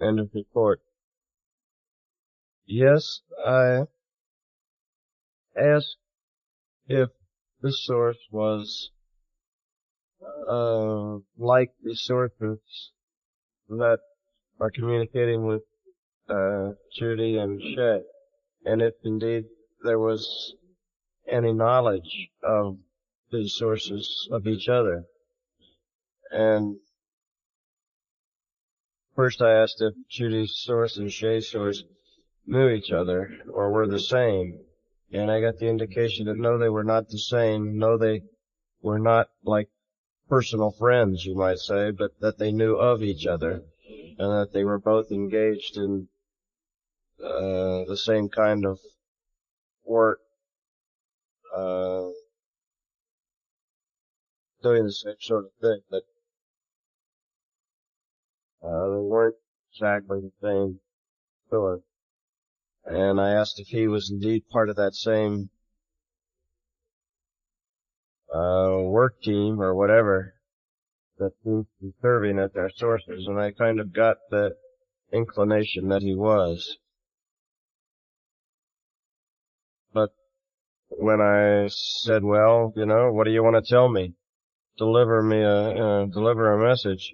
End of report. Yes, I asked if the source was like the sources that are communicating with Judy and Shay, and if indeed there was any knowledge of the sources of each other. And first I asked if Judy's source and Shay's source knew each other or were the same, and I got the indication that no, they were not the same. No, they were not like personal friends, you might say, but that they knew of each other, and that they were both engaged in the same kind of work, uh, doing the same sort of thing, but they weren't exactly the same sort. And I asked if he was indeed part of that same work team or whatever that seems to be serving at their sources, and I kind of got the inclination that he was. But when I said, well, what do you want to tell me? Deliver a message.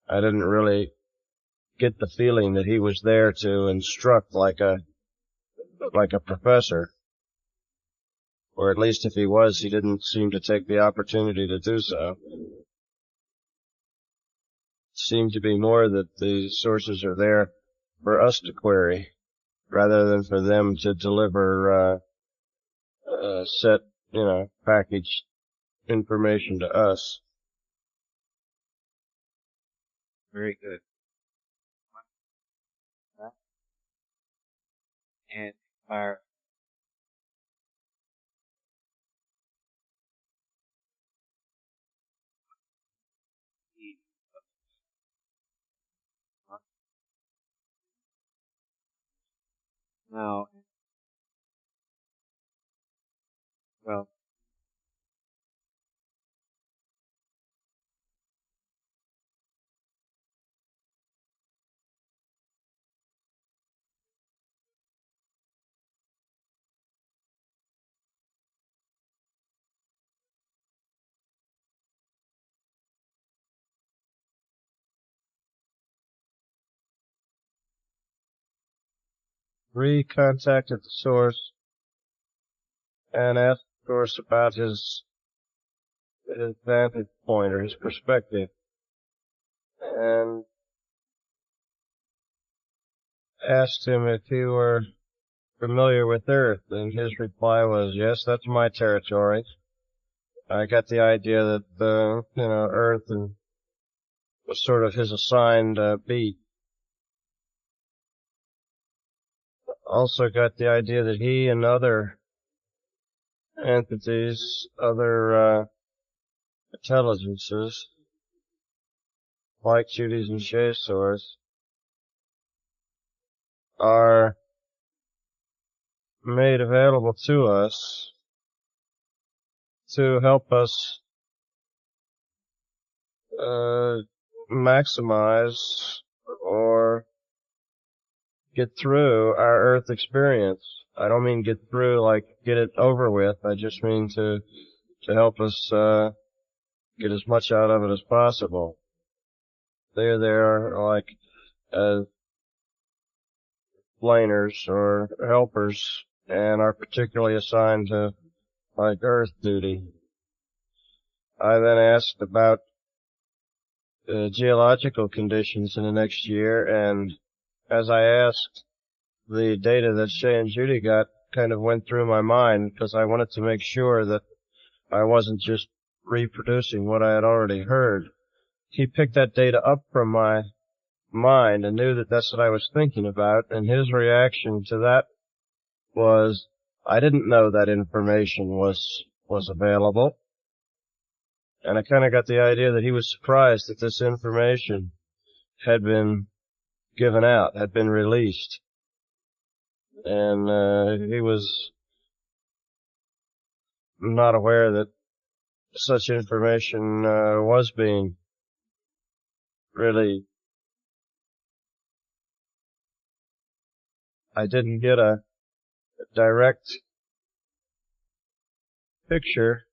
I didn't really get the feeling that he was there to instruct like a professor. Or at least if he was, he didn't seem to take the opportunity to do so. It seemed to be more that the sources are there for us to query, rather than for them to deliver set, packaged information to us. Very good. And our now, well, Recontacted the source and asked the source about his vantage point or his perspective, and asked him if he were familiar with Earth, and his reply was, yes, that's my territory. I got the idea that, Earth was sort of his assigned beat. Also got the idea that he and other entities, other intelligences, like Judy's and Shay's source, are made available to us to help us maximize or get through our Earth experience. I don't mean get through like get it over with. I just mean to help us get as much out of it as possible. They're there like as explainers or helpers, and are particularly assigned to like Earth duty. I then asked about geological conditions in the next year, and as I asked, the data that Shay and Judy got kind of went through my mind, because I wanted to make sure that I wasn't just reproducing what I had already heard. He picked that data up from my mind and knew that that's what I was thinking about, and his reaction to that was, I didn't know that information was available. And I kind of got the idea that he was surprised that this information had been given out, had been released. And he was not aware that such information was being really I didn't get a direct picture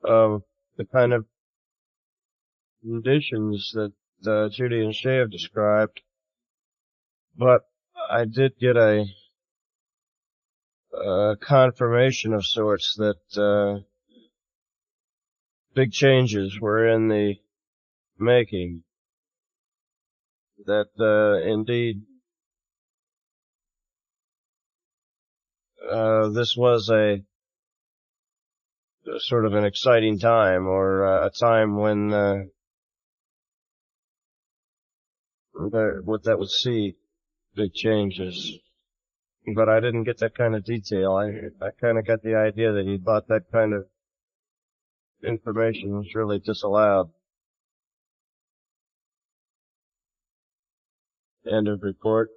of the kind of conditions that Judy and Shay have described, but I did get a confirmation of sorts that big changes were in the making, that indeed this was a sort of an exciting time, or a time when that would see big changes. But I didn't get that kind of detail. I kind of got the idea that he thought that kind of information was really disallowed. End of report.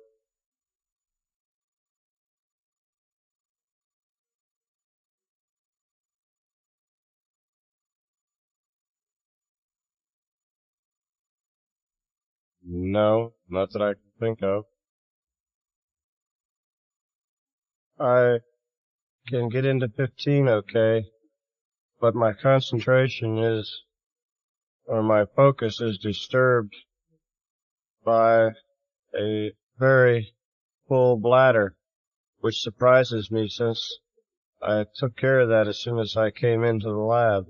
No, not that I can think of. I can get into 15 okay, but my concentration is, or my focus is disturbed by a very full bladder, which surprises me since I took care of that as soon as I came into the lab.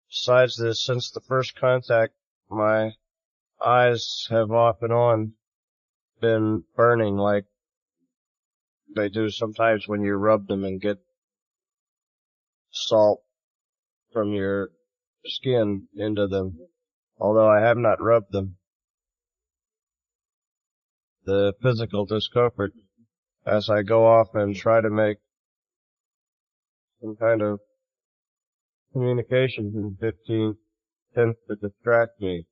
Besides this, since the first contact, my eyes have off and on been burning like they do sometimes when you rub them and get salt from your skin into them, although I have not rubbed them. The physical discomfort as I go off and try to make some kind of communication in 15 tends to distract me.